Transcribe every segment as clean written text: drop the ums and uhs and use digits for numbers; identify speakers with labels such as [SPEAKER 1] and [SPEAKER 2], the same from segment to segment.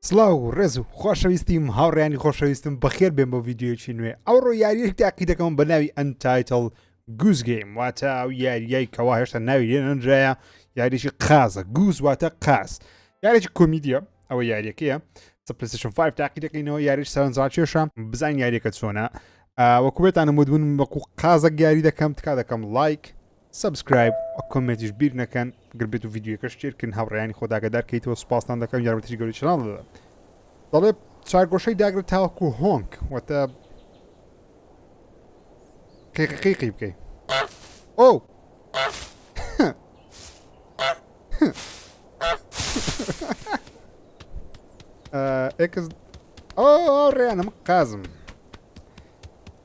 [SPEAKER 1] سڵاو ڕێز و خۆشەویستیم هاوڕێیانی خۆشەویستم بەخێر بێن بۆ ڤیددیۆکی نوێ ئەوڕۆ یاریەک تاقی دەکەم بە ناوی Untitled Goose Game واتە ئەو یاریای کەوا هێشتا ناوی لێ نەنرایە یاریێکی قازە Goose واتە قاز یاریێکی کۆمیدیە ئەوە یاریەکەیە PlayStation 5 تاقی دەکەینەوە یاریش سەرنجڕاکێشە بزانین یاریەکە چۆنە وەکو بێتانە مدبوون وەکو قازە یاری دەکەم تکا دەکەم لایک سبسکرایب و کۆمنتیش بیر نەکەن گربێت و ڤیددیۆکەش چێرکن هاوڕێیانی خۆداگەدار کەیتەوە سوپاستان دەکەم یارمەتیش گەوری چناڵ دەدەم دەڵێ چارگۆشەی داگرێت تاوەکو هۆنگ واتە قیقی بکەی ئەو ئێکس ئەو ڕێیانە من قازم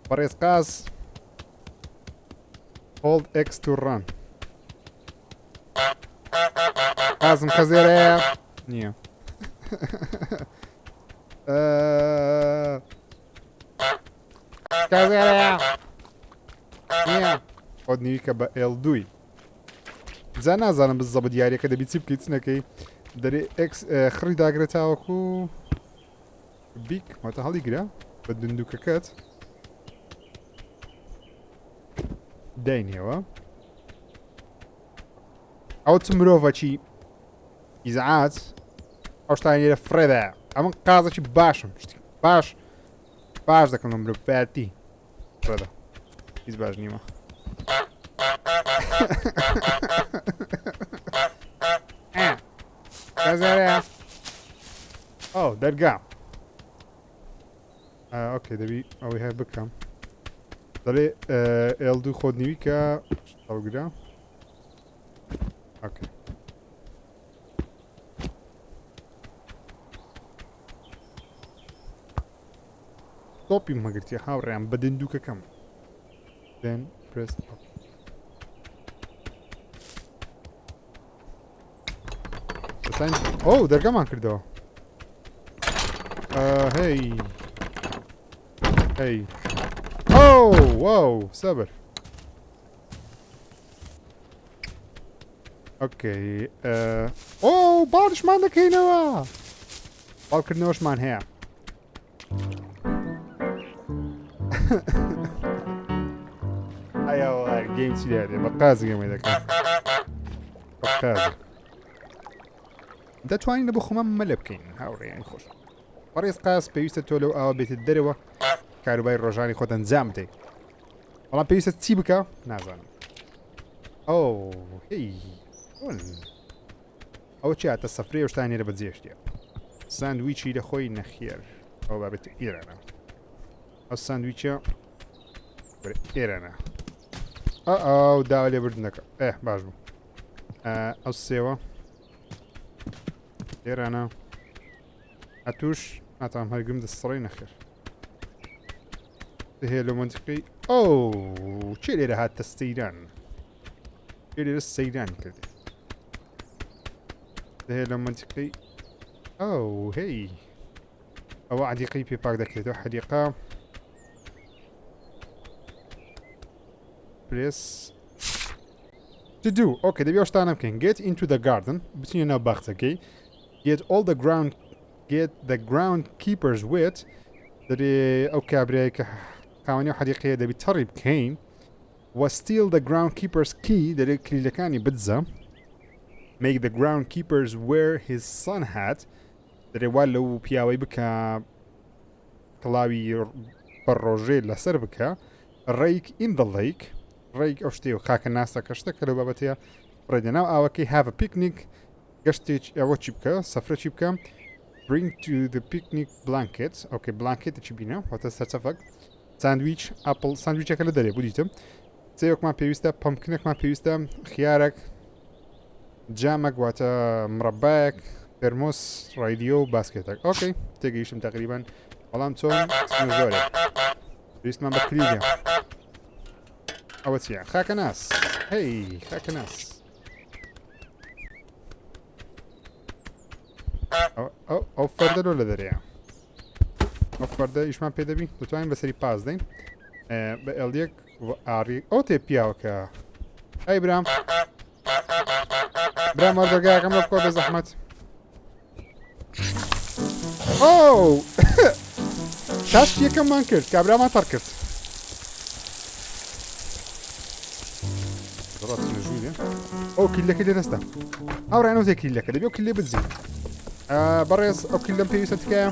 [SPEAKER 1] بەڕێز قاز Hold X to run. قازم خەزێرەیە نییە خەزێرەیە نییە خۆت نویکە بە L2 جا نازانم بزەبت یاریەکە دەبی چی بکەیت چنەکەی دەرێ X خڕی داگرێتاوەکو بیک واتە هەڵی گرە بە دندووکەکەت داینەوە ئەو چ مرۆڤەکی ئیزعات ئەو شتانی لێرە فرێدایە ئەمە قازێکی باشم باش دەکەم لە مرۆڤایەتی فرێدا هیچ باش نیمە کەزارەیە ئەو دەرگا ئۆکێ دەبی ئەوەی هەیە بکەم دەڵێ L2 خۆت نویکە هەڵگرا ئۆکێ تۆپی مەگرتیە هاوڕێیان بە دندووکەکەم then press ئەو دەرگامان کردەوە هەی واو سەبر ئۆکەی ئۆ باڵشمان دەکەینەوە باڵکردنەوەشمان هەیە ئایا گەیم چی دێ بە قازی گەمەی دەکەم بە قازی دەتوانین لە بۆ خۆمان مەلە بکەین هاوڕێیانی خۆش بەڕێز قاز پێویستە تۆ لەو ئاوە بێتت دەرەوە کاروبای ڕۆژانی خۆت ئەنجام بدەیت بەڵام پێویستە چی بکە نازانم ئەوە چی هاتە سەفرەیە شتانێرە بە جێشتە ساندویچی لە خۆی نەخێر ئەو بابێت ئێرانە ئەو ساندویچە ئێرانە ئەو داوا لێ بردنەکە باش بوو ئەو سێوە ئێرانە ئەتوش ناتوانم هەرگم دەسڕی نەخێر هەیە لە منتیقی ئەو چێ لێرە هاتە سەیران چێ لێرە سەیران کردی هەیە لە منتیقی ئەو هەی ئەوە عەدیقەی پێپاک دەکرێتەوە حەدیقە press to do ئۆکێ دەبی ئەو شتانە بکەین get into the garden بچینە ناو باخچەکەی get the ground keepers wet دەرێ ئەو کابرای کە قاوەنی حەدیقەیە دەبی تەڕی بکەین و steal the groundkeeper's key دەرێ کلیلەکانی بدزە make the groundkeepers wear his sun hat دەرێ وا لەو پیاوەی بکە کڵاوی بەڕۆژێ لەسەر بکە rake in the lake ڕێک ئەو شتێ و خاکە ناسەکە شتە کە لەو بابەتەیە ڕێدەناو ئاوەکەی have a picnic گەشتێک ئەوە چی بکە سەفرە چی بکەم bring to the picnic blanket ئۆکێ بلانکێتە چی بینە واتە سەرچەفەک ساندویچ ئاپڵ ساندویچەکە لە دەرێ بوو دیتم سێوەکمان پێویستە پەمکنێکمان پێویستە خیارێک جامێک واتە مرەبایەک تەرمۆس ڕایدیۆ و باسکێتێک ئۆکەی تێگەیشتم تقریبان بەڵام چۆن زۆرێ پێویستمان بە کلیلە ئەوە چییە خاکە ناس خاکە ناس ئەو فەردەرۆ لە دەرەیە ئەو فەردە ئیشمان پێ دەبی دەتوانین بەسەری پاس دەین بە ئەڵیەک ئاڕی ئەو تێ پیاوەکە ئەی برام برام وەردەگایەکەم لە بکۆ بە زەحمەت ئەو تاش یەکەممان کرد کابرامان پەڕ کرد ئەو کیلەکە لێ دەستە ئەو ڕێنەوزێ کیلەکە دەبێ و کیلێ بزین بەڕێز ئەو کیلەم پێویستە تکایە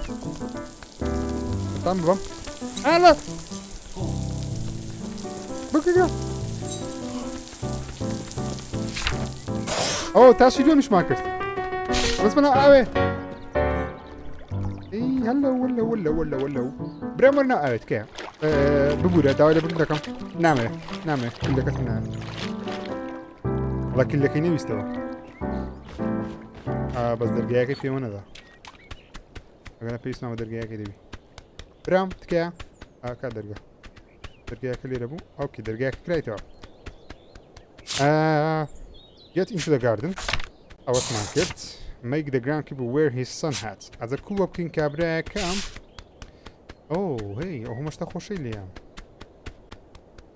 [SPEAKER 1] تام ببەم ئالە بکرە ئەو تاشی دوێنشمان کرد بەس منە ئاوێ هەلو برام وەرنا ئاوێت کەیە ببوورە داوای لە بردن دەکەم نامێ کیلەکەت نامێ وڵا کیلەکەی نەویستەوە بەس دەرگایەکەی پێوە نەدا ئەگەر پێویستمە دەرگایەکەی دەبی برام تکایە کا دەرگایەکە لێرە بوو ئەوکی دەرگایەکە کرایتەوە get into the garden ئەوەتمان کرد make the groundkeeper wear his sun hat ئەجە کوڵە بکەین کابراایەکەم هی ئەو هەمەشتا خۆشەی لێیان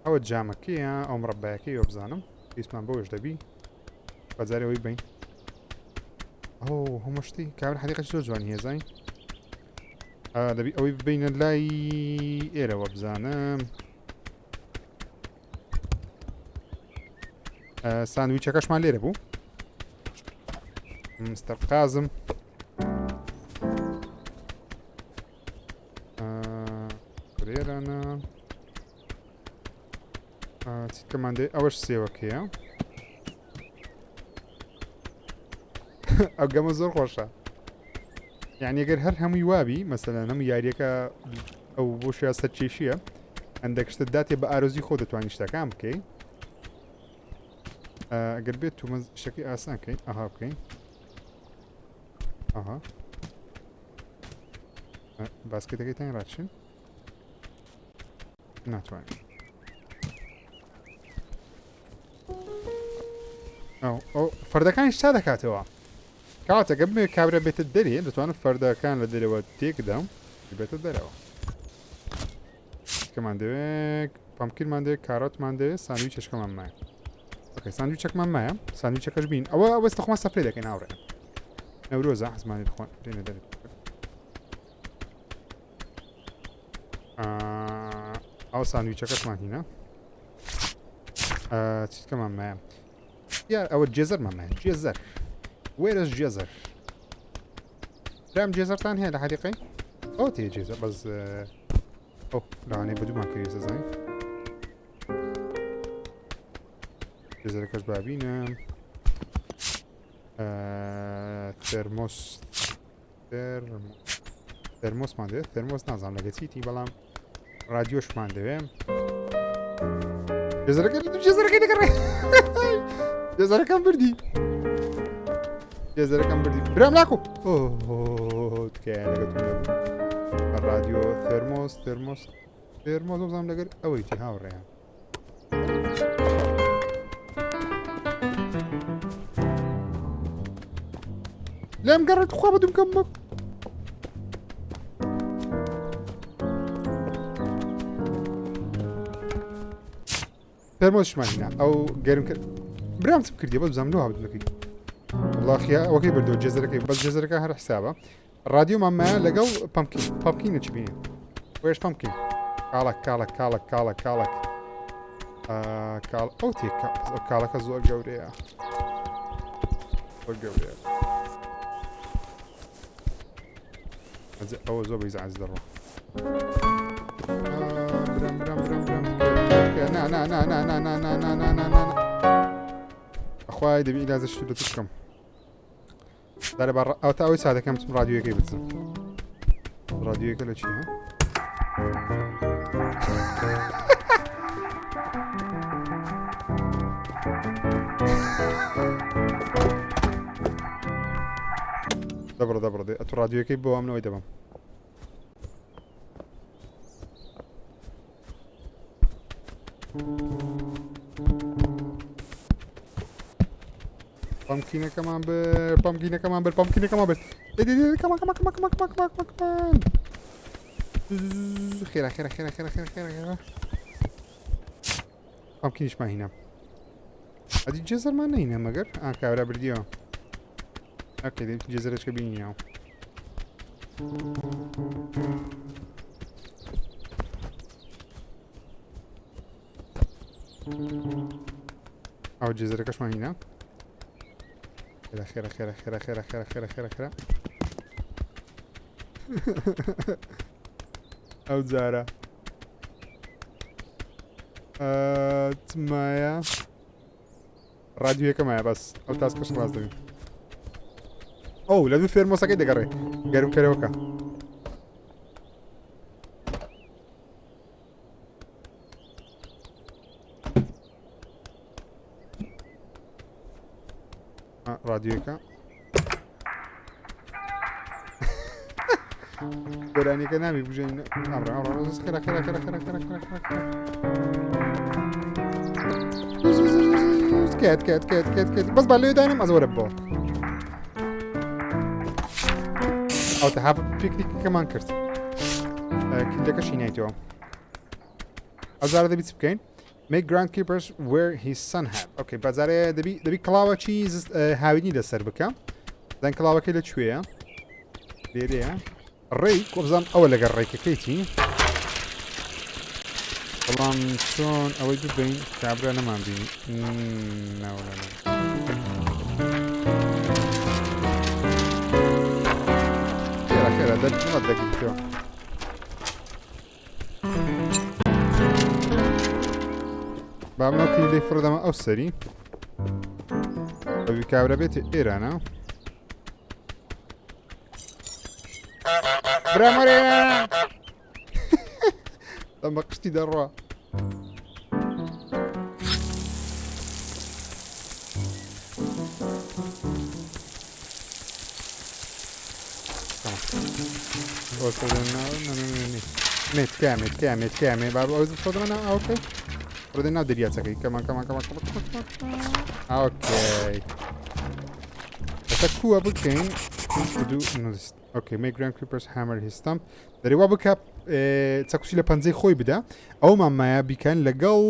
[SPEAKER 1] ئەوە جامەکەیە ئەو مڕەبایەکەی وە بزانم پێویستمان بەوەش دەبی بەجارەوەی بین هەمەشتی کابرا حەدیقەتی زۆر جوانی هێزای دەبی ئەوەی ببینە لای ئێرەوە بزانم ساندویچەکەشمان لێرە بوو مستەر قازم لێرانە چیتکەمان دێ ئەوەش سێوەکەیە ئەو گەمە زۆر خۆشە یعنی ئەگەر هەر هەمووی وابی مەسەلەن هەموو یاریەکە ئەو بۆ شێ سەرچێشیە هەندێک شتت داتێ بە ئارۆزی خۆ دەتوانانی شتەکان بکەی ئەگەر بێت تو شتێکی ئاسان بکەین ئەها بکەین ئەها باسکێتەکەی تان ڕاتشن ناتوانین ئەو فەردەکانی شتا دەکاتەوە کاتەکە بمێ کابرا بێتت دەرێ دەتوانم فەردەکان لە دەرەوە تێکدام بێتە دەرەوە کەمان دەوێت پامکینمان دەوێت کارۆتمان دەوێت ساندویچەکەمان مایە ساندویچەکمان مایە ساندویچەکەش بین ئەوە ئەوەستە خۆمان سەفرێ دەکەین هاوڕێ نەورۆزە حزمانی دەخۆن لێنە دەرێت ئەو ساندویچەکەشمان هینە چیتکەمان مایە یار ئەوە جێزەرمان مایە جێزەر وێرەش جێزەر رام جێزەرتان هەیە لە حەدیقەی ئەو تێ جێزەر بەس ئەو لەوانەیە بەدوومان کەوی زەزای جێزەرەکەش بابینە تەرمۆسمان دەوێت تەرمۆس نازانم لەگە چیتی بەڵام رادیۆشمان دەوێت جێزەرەکەی دەگەڕێ جێزەرەکەم بردی جێزەرەکەم بردی برام لاکۆ تکایە لەگەتون نەبوو رادیۆ تەرمۆس بزانم لەگەر ئەوەیتی هاوڕێیان لێم گەڕێت خوا بەدوم کەم بک تەرمۆسشمان هینە ئەو گەرم کرد برام چ بکردی بە بزانم لەوە هەبدوەکەی وڵاخیا ئەوەکەی بردەوە جێزەرەکەی بەس جێزەرەکە هەر حسابە رادیۆمان مایە لەگەڵ پەمکینە چ بینێ وێش پەمکین کاڵک ئەو تێکە ئەو کاڵەکە زۆر گەورەیە ئەوە زۆر بەیزعاز دەڕۆ برام ئەخوای دەبی ئیلازە شت دەتو بکەم دارە ئەو تا ئەوەی سادەکەم رادیۆیەکەی بچم رادیۆیەکە لە چیە دەبڕ ئەتو رادیۆیەکەی بۆ ئەمنەوەی دەبم پامکینەکەمان بر کەمان خێرا پامکینیشمان هینە ئەدی جێزەرمان نەهینە مەگەر کابرا بردیەوە ئەکەی جێزەرەچکە بینیەوە ئەو جێزەرەکەشمان هینە خێرا خێرا خێرا خێرا خێرا خێرا خێرا خێرا ئەو جارە چمایە ڕادیۆیەکەمایە بەس ئەو تاسکەش خلاص دەبین ئەو لە دوو فێرمۆسەکەی دەگەڕێ گەرم کەرەوەکە رادیۆیەکە گۆرانیەکە ناوی بژێن خێرا خێرا خێرا خێرا خێرا کات کات کات کات کات بەس با لێ داینم ئەز وەرە بۆ ئەو تا هاف پیکنیکەکەمان کرد کیلەکەشی نایتەوە ئەو جارە دەبی چ بکەین make groundkeepers where his son had اوكي بازارێ دەبی کڵاوەکی هاوینی لەسەر بکە دەن کڵاوەکەی لەکوێیە لێرەیە ڕێی کۆبزان ئەوە لەگەڵ ڕێکەکەیتی بەڵام چۆن ئەوەی ببین کابرا نەمان بینی خێرا خێرا دەرنەوە دەگیرتەوە بابنەوە کلیلەی فڕدەمە ئەو سەری ئەوی کابرا بێتێ ئێرانە برامەرێ ئەمە قشتی دەڕوا مێتکامێ باب ئەو فڕدەمە ئەوکەی فڕدە ناو دەریاچەکەی کەمان ئۆکەی ئەستا کووە بکەین اوكي make groundkeepers hammer his stump دەرێوا بکە چەکوسی لە پەنجەی خۆی بدە ئەو مامایە بیکەن لەگەڵ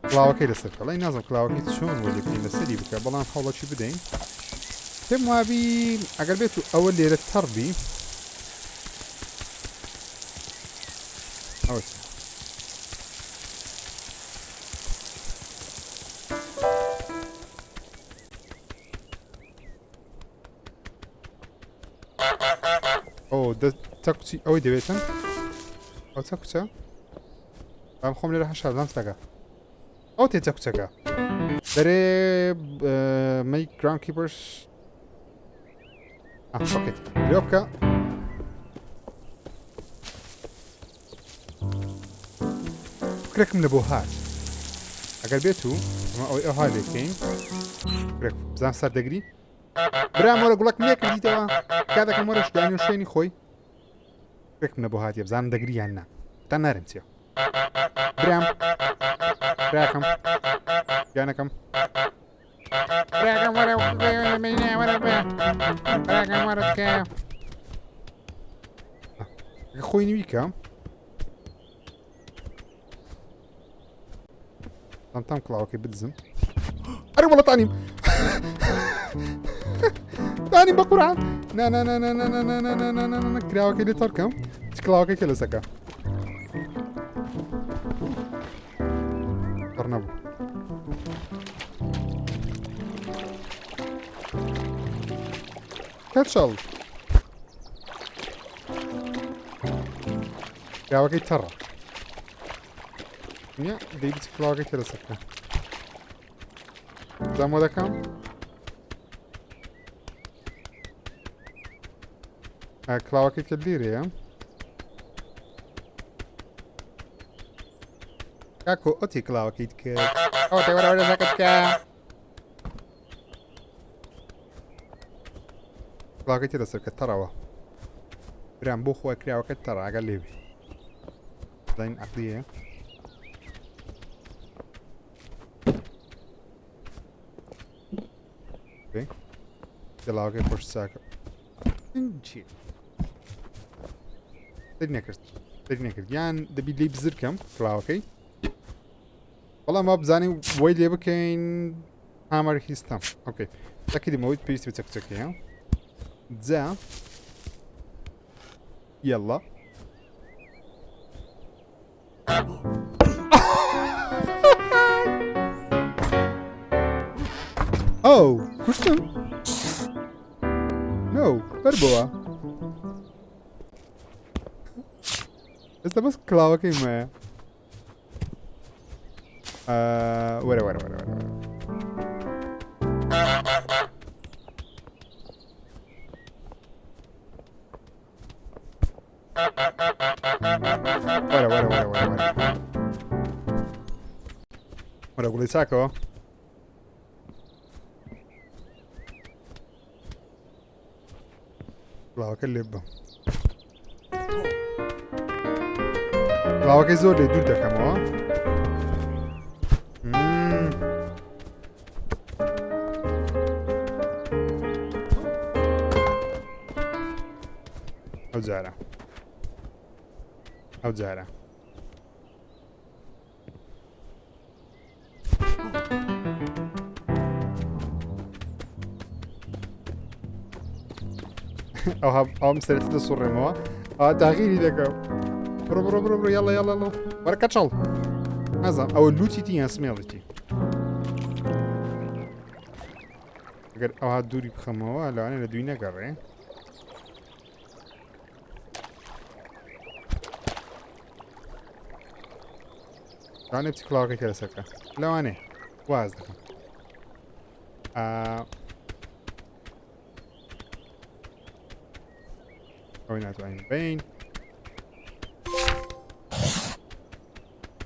[SPEAKER 1] کڵاوەکەی لەسەر کەڵی نازم کڵاوەکەی چۆن وەلێکەین لەسەری بکە بەڵام هەوڵەکی بدەین پێم وابی ئەگەر بێت و ئەوە لێرە تەڕبی ئەوە چەکوچی ئەوەی دەوێتن ئەو چەکوچە بام خۆم لێرە هەشاردان تەکە ئەو تێ چەکوچەکە دەرێ make groundkeepers لێ بکە فکرێکم لە بۆ هات ئەگەر بێت و ئەمە ئەوەی ئەو هاالێکین بزان سەر دەگری برام وەرە گوڵک نییە کردیتەوە کاتەکەم وەرە شدانی و شوێنی خۆی فکرێکم لە بۆ هاتیە بزانم دەگری یان نا تا نارم چیە برام براکەم گیانەکەم براکەم وەرە وەرە براکەم وەرە بکە خۆی نویکە تام کڵاوەکەی بدزم ئەرە وەڵە تانیم تانیم بە قورعان کراوەکەی لێ تەڕکەم چ کڵاوەکەی کە لەسەکە تەڕ نەبوو کەچەڵ کراوەکەی تەڕە نییە دەی بچ کڵاوەکەی کە لەسەکە زەمۆ دەکەم کڵاوەکەی کە لێرەیە کاکۆ ئۆتی کڵاوەکەیت کرد ئەو تێوەرە لەسەکەت بکە کڵاوەکەی تێ لەسەر کە تەڕەوە برام بۆ خۆی کراوەکەت تەڕە ئەگەر لێوێ داین عەقلیەیە کڵاوەکەی خۆش چاکە چی دەری نەکرد یان دەبی لێی بزرکەم کڵاوەکەی بەڵام ما بزانین وەی لێ بکەین هامەر هیستەم ئۆکەی تأكيد موت بيستي بتسكتكي ها زا يلا اوه كشتم نو بربوا بس كلاوة كيما ورا قولي ساكو كلاوة كليبا كلاوة كيزور لي دودة كموا أو زارة أو مسألة الصورة موا تغييري دكا برو يلا ورا كاتشال هذا أو اللوتي تي سميلتي أو هاد دوري بخموا لا أنا لدوينا قرر أنا بتكلاقي كذا سكة لو أنا واز دكا وينات وين بين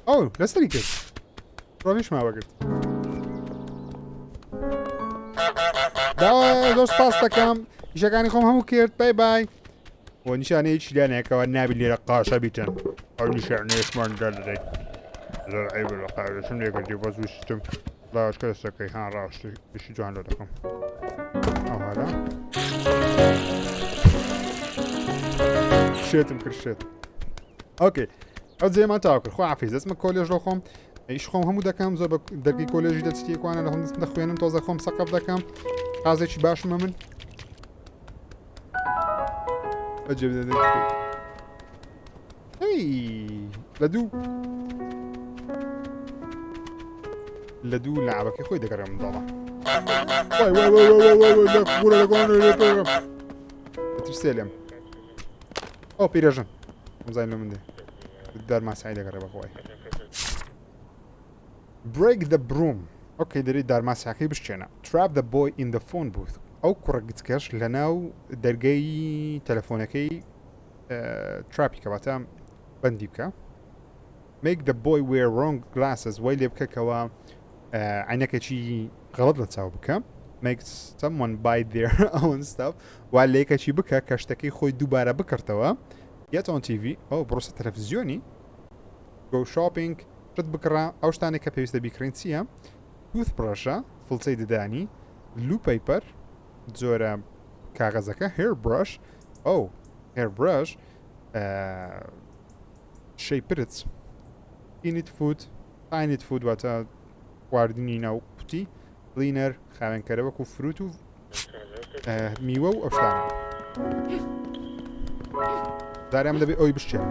[SPEAKER 1] أوه لا ستريكت روفيش ما وقت دوست باستا كام يشكاني خوم همو كيرت باي ونشاني ايش لانك والنابي اللي رقاشة بيتن او نشاني ايش ما ندل دي زر عيب الوقاية شنو يقول دي بوز وشتم لا اشكال السكي هان راشتي ايش جوان لو لكم او هذا شيتم كرشيت اوكي او زي ما تاكل خو عفيز اسمك كوليج لخوم ايش خوم همو دكام زو دركي كوليج دتستيك وانا لهم دخوين انتوزا خوم سقف دكام قازيش باش ممن اجيب ذا هي لدو لعبك اخوي دكر من ضلع واي لا كولا لا ترسلم او بيرجن زين لو من دي الدار ما سعيده قرب اخوي break the broom اوكي دري دار ما ساكي بشينا trap the boy in the phone booth او كرقتكش لناو درجي تلفونكي ترابي كباتا بنديبكا make the boy wear wrong glasses ويلي بكا كوا عينك شي غلط لتساو بكا make someone buy their own stuff وعليك شي بكا كاشتكي خوي دوباره بكرتوا get on TV او بروسة تلفزيوني go shopping رد بكرا او شتاني كبيوستا بيكرينسيا toothbrush فلسي دداني لو paper زورا كاغزكا hair brush او hair brush شيبرتس init food init food واتا واردنين او بوتي cleaner خاوين كربك وفروتو ميوه او شتانا داري عمدا بي اوي بشتين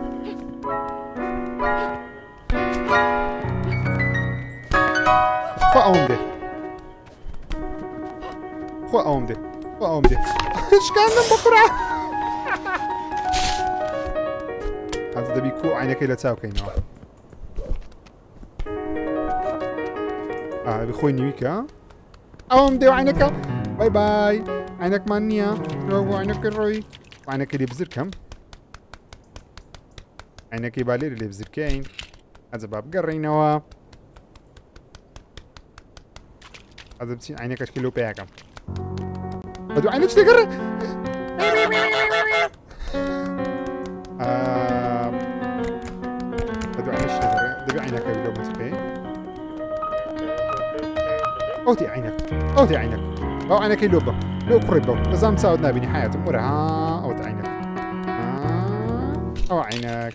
[SPEAKER 1] خو اومدي شكاندم بقرا هذا دبي كو عينك لا تساو كاينه بخوي نيويكا اومدي وعينك باي باي عينك مانيا رو عينك الروي وعينك اللي بزركم عينك بالير اللي بزركين هذا باب قرينوا هذا بتين عينك اشكلو بياكم بدو عينك تقرا بدو عينك تقرا بدو عينك يلو مسكين اوتي عينك او عينك يلوبا لو قريبا لازم تساعد نابني حياتي مرة اوت عينك او عينك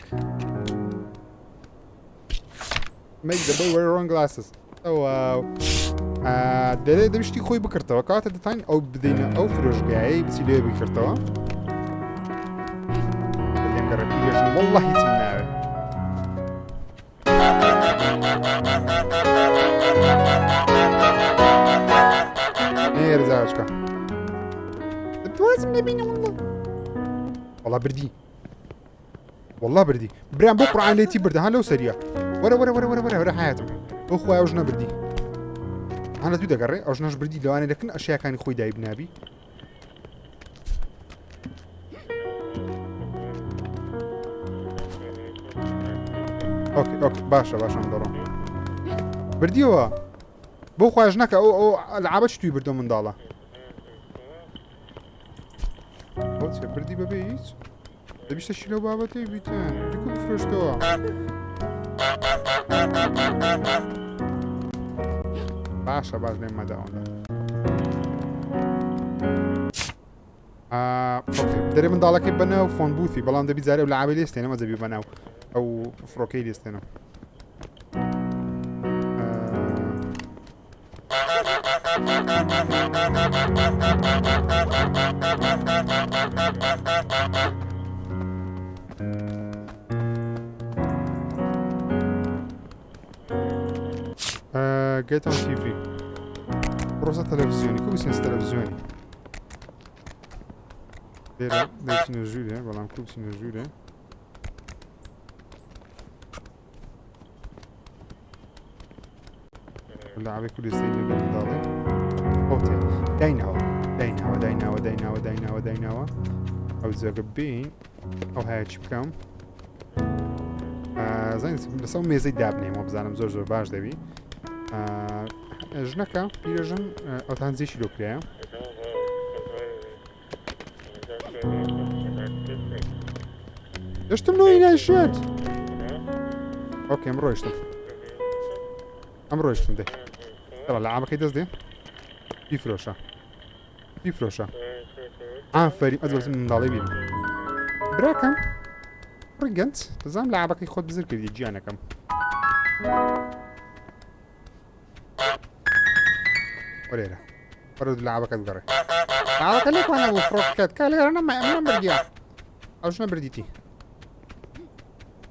[SPEAKER 1] make the boy wear wrong glasses oh wow دەرێ دەویستی خۆی بکردەوە کاتە دەتان ئەو بدەینە ئەو فرۆژگایەی بچی لێ بکردەوە لێم گەڕێژن وەڵڵا هیچم ناوێ نێرە زاوچکە دەتوازم نەبینە وەڵڵا بردی وەڵڵا بردی برام بۆ قورعان لێتی بردە هەن لەو سەریە وەرە وەرە وەرە وەرە وەرە حیاتم بۆ خۆی ئەوژ نەبردی هەنە دوو دەگەڕێ ئەوژ نەش بردی لەوانێ دەکەن ئەشیاکانی خۆی دای بنابی ئۆکێ ئۆکێ باشە باشم دەڕۆم بردیەوە بۆ خۆش نەکە ئەو لەعابە چ توی بردۆ منداڵە چێ بردی بەبێ هیچ دەبیستە لەو بابەتەی بیتەن دیکو بفرۆشتەوە باشە باش لێم مەداوەندە دەرێ منداڵەکەی بەناو فۆن بوثی بەڵام دەبی جارێ لە عابێ لێستێنەمە دەبی بەناو ئەو فڕۆکەی لێستێنم Get on TV پرۆسە تەلەڤیزیۆنی کە بچینە تەلەڤیزیۆنی لێرە دەچینە ژوورێ بەڵام کە بچینە ژوورێ لە عابێ کوردستانی لێ منداڵێ ئۆتێ دایناوە دایناوە دایناوە دایناوە دایناوە دایناوە ئەو جێگە بین ئەو هەیە چی بکەم زانیت لەسەر مێزەی دابنێمەوە بزانم زۆر زۆر باش دەبی ژنەکە پیرەژن ئەوتانزیشی لۆکرایە دەشتم نۆی نایشێت ئۆکێ ئەم ڕۆیشتم ئەم ڕۆیشتم دێ لە عامەکەی دەست دێ بیفرۆشە بیفرۆشە ئافەری ئەزبەرزم منداڵی بین براکەم ڕگەنج دەزانم لە عابەکەی خۆت بزر کردی گیانەکەم وەرێرە وەرە لە عابەکەت بگەڕێ عابەکە لێکوانە بوو فڕۆکەکەت کا لێرە ئەمە بردیە ئەوش نەبردیتی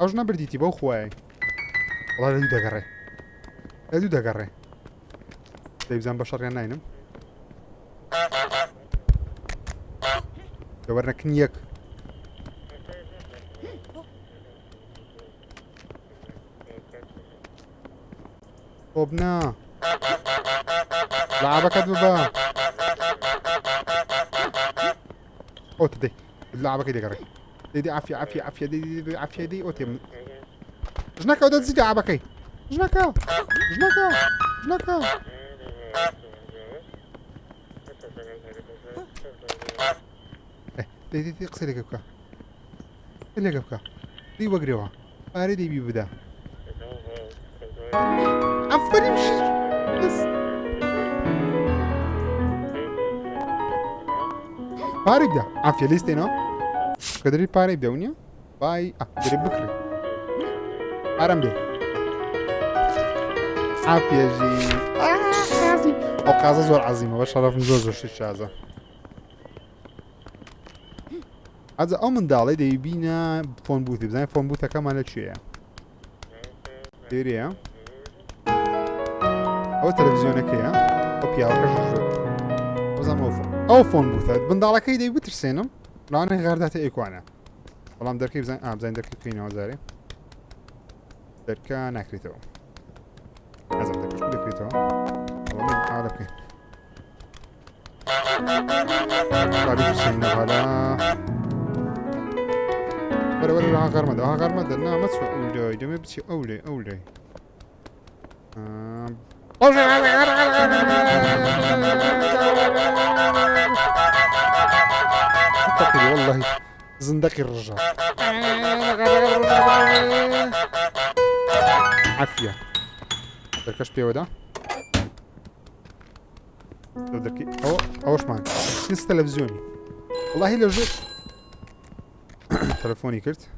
[SPEAKER 1] ئەوش نەبردیتی بەو خوایە وەڵا لە دوو دەگەڕێ لە دوو دەگەڕێ دەیبزان بە شەڕیان ناینم دەوەرنەکن یەک خۆبنا لعبەکەت ببە ئۆتە دەی لعبەکەی دەگەڕێ دەیدی عافیە عافیە عافیە دەیدی عافیە دەی ئۆتێ ژنەکە ئەو دەدزی لعبەکەی ژنەکە ژنەکە ژنەکە دەیدی قسە لێگە بکە لێگە بکە دەی وەگرێەوە پارەی دەیبی بدە ئەفەریم پارەی بدە ئافیە لیستێنەوە کە دەری پارەی بدە ونیە بای دەرێ بکڕێ ئارەم دێ ئافیەژی ئەو قازە زۆر عەزیمە بە شەرەفم زۆر زۆر شت شازە ئەجا ئەو منداڵی دەیبینە فۆن بوثی بزانین فۆن بوثەکەمان لەکوێیە لێرەیە ئەوە تەلەڤیزیۆنەکەیە ئەو پیاوەکەش بەزانم ئەو فۆن بوثە منداڵەکەی دەی بترسێنم لاوانەیە غارداتە ئێکوانە بەڵام دەرکەی بزانین دەرکەی بکەینەوە زارێ دەرکە ناکرێتەوە نازانم دەرکەش دەکرێتەوە بەڵام ئاوا دەکەین رابی بترسێنەوە هەلا وەرە وەرە ها غەرمەدە ها غەرمەدە نا مەچوە ئەو لای دەمێ بچی ئەو لای ئەو لای والله زندقي الرجال عافية دركاش بيودا دركي اوش معك سيس تلفزيوني والله لو جيت تلفوني كرت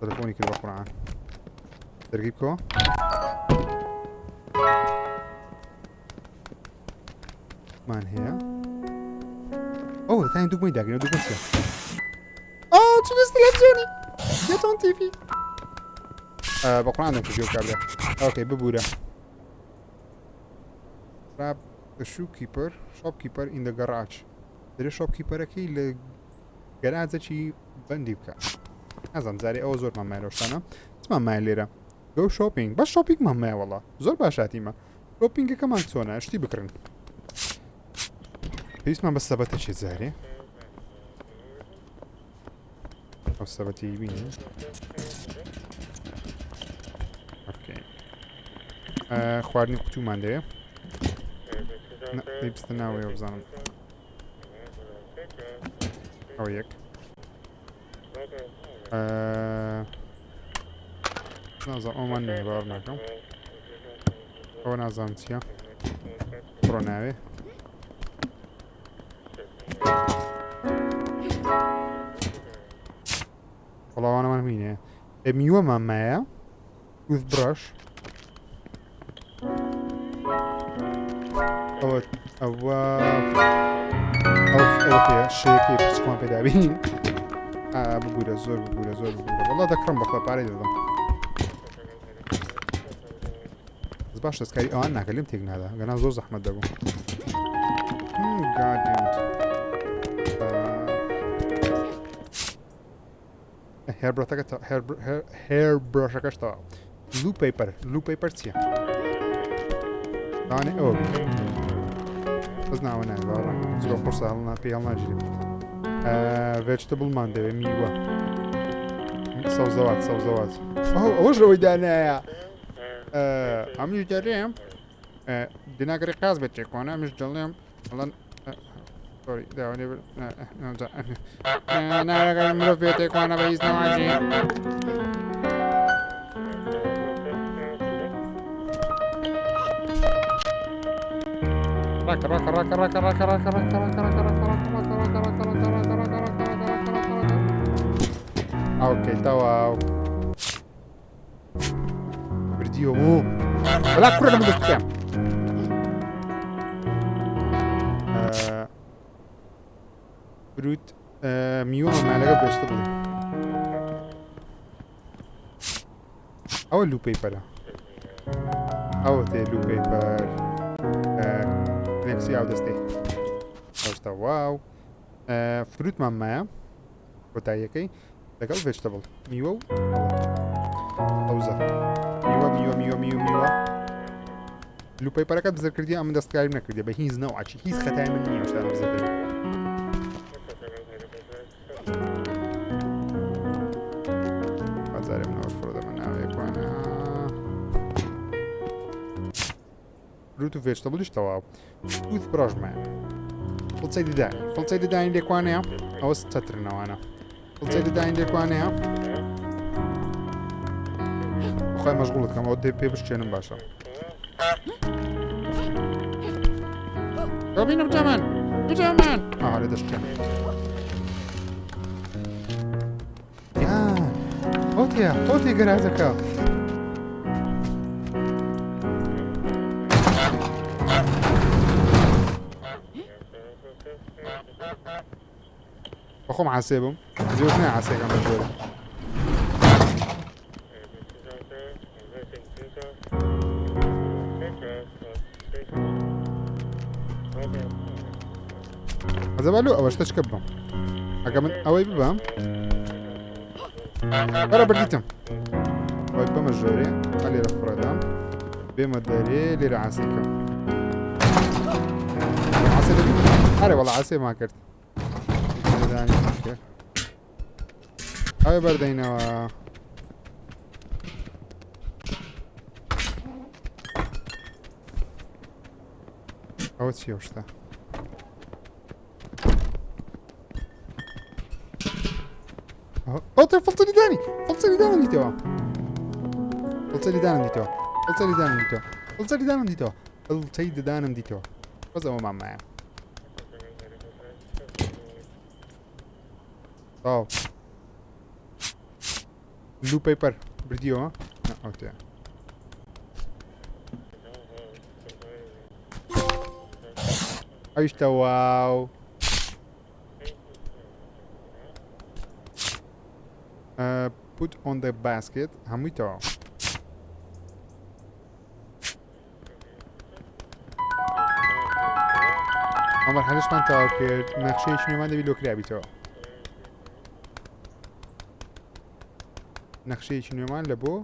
[SPEAKER 1] بقرعان دركيبكو مان هەیە ئەو تاین دوگمەی داگرێنە دوگمە چیە چ دەستی لە جۆنی گێتۆن تیفی بە قورآن دەکردی و کابرا ئۆکەی ببوورە راب the shoekeeper shopkeeper in the garage دەرێ شۆپکیپەرەکەی لە گەراجەکی بەندی بکە نازانم زارێ ئەوە زۆر مامایە شتانە چمان مای لێرە گۆ شۆپینگ بەس شۆپینگمان مایە وەڵا زۆر باشاتیمە شۆپینگەکەمان چۆنە شتی بکڕن پێویستمان بە سەبەتەکی زارێ ئەو سەبەتی بینی خواردنی قوتومان دەوێ پێویستە ناوەیە بزانم ئەو یەک نازانم ئەومان نییە باوەڕ ناکەم ئەوە نازانم چییە بڕۆ ناوێ وەڵاوانەمان بینێ میوەمان مایە تووثبڕەش ئەوە پێ شەیەکەی پچکۆن پێدا بینین ببوورە زۆر ببوورە زۆر ببوورە وەڵا دەکڕم بەخۆ پارەی دەدەم باش دەستکاری ئەوان ناکە لێم تێک نادا گەنا زۆر زەحمەت دەبوو هێر برۆشەکەش تەواو لو پەیپەر چییە داوانێ ئەوە بەس ناوە نایە باوەڕ زۆر قورسە پێی هەڵ ناگیرێت vegetableمان دەوێ میوە سەوزەوات ئەوەش ئەوەی دانایە ئەمیش دەرێم دیناگەری قاز بێت تێکوانە ئەمیش دەڵێم هەڵەن سۆری داوانێ ناوەکە مرۆڤ بێت تێکوانە بە هیچ نەواجی اوكي تواو برديو ولا كرة من الكام بروت ميوما ما لقى بيشتغل او اللو بيبر او تي لو بيبر نفسي عاود استي اشتا واو فروت ماما وتايكي لەگەڵ vegetable میوە و ئەوزە میوە لوپەی پەرەکەت بزر کردی ئەمە دەستکاریم نەکردی بە هیچ نەوعاچی هیچ خەتای من نییە شتانە بزر دەبێت بازارێ منەوە فرۆدەمە ناوێکوانە فروت و vegetableش تەواو تووت بڕۆژمایە فڵچەی ددانی لێکوانەیە ئەوە چەترنەوانە فڵچەی ددانی لێکوانەیە بخوای مەشغوڵت کەم ئەوە پێ بشتێنم باشە بینە بجەمەن لێ دەشتێنم ئەو تێ گەرازەکە بخۆم عاسێ بم جۆش نایە عاسێکەم بە جۆرە ئەزەبالو ئەوەشتە چکە بم ئەگە من ئەوەی ببەم بەرە بردیتم ئەوەی بەمە ژۆرێ هە لێرە فڕێدام بێمە دەرێ لێرە عاسێکەم عاسێ دەبیت هەرێ وەڵا عاسێ ما کرد ئەوێ بەردەینەوە ئەوە چیە شتە ئەو تێ فڵچەری دانم دیتەوە فڵچەری ددانم دیتەوە بەس ئەوە مامایە واو blue paper bردیەوە ئەو تێ ئەویش تەواو put on the basket هەمووی تەواو ئەمە هەرشمان تەواو کرد نەخشەیەکی نوێمان دەبی لۆ کرابیتەوە نەخشەیەکی نوێمان لە بۆ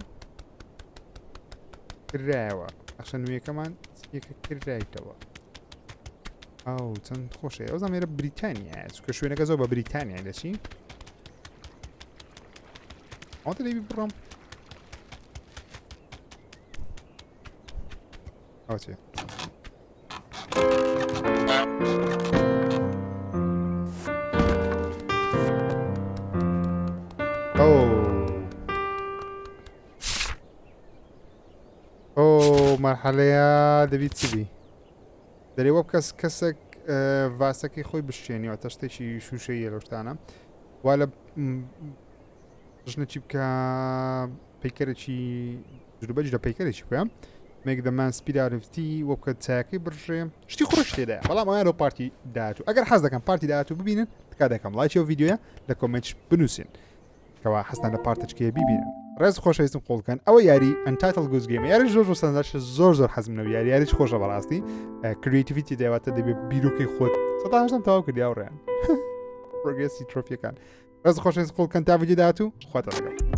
[SPEAKER 1] کرایەوە نەخشە نوێیەکەمان یەکە کرایتەوە ئەو چەند خۆشەیە ئەو زەمێرە بریتانیایە چونکە شوێنەکە زۆر بە بریتانیای دەچی ئەوتە دەبی بڕۆم ئەو چێ ئەو مەرحەلەیە دەبیت چ بی دەرێ وە بکەس کەسێک ڤاسەکەی خۆی بشتێنیەوە تا شتێکی شوشەیە لەو شتانە وا لە ژنە چی بکە پەیکەرێکی جروبەج لە پەیکەرێکی بکە make the man speed out of tea وە بکە چاکەی بڕژێ شتی خۆش تێدایە بەڵام ئەویان لەو پارتی داهاتوو ئەگەر حەز دەکەم پارتی داهاتوو ببینن تکا دەکەم لایکی ئەو ڤیدیۆیە لە کۆمنتش بنووسین کەوا حەستان لە پارتەچکەیە ببینن ڕێز خۆشەویستم قوڵ بکەن ئەوە یاری Untitled Goose Game یاری زۆر سەرنجاش زۆر حەزم لەو یاریش خۆشە بەڕاستی کریتیڤیتی دەواتە دەبێت بیرۆکەی خۆت 180 تەواو کردی هاوڕێیان پرۆگرێسی ترۆفیەکان ڕێز خۆشەویست قوڵ بکەن تا ڤیدیۆ داهاتوو خواتە لەگەڵ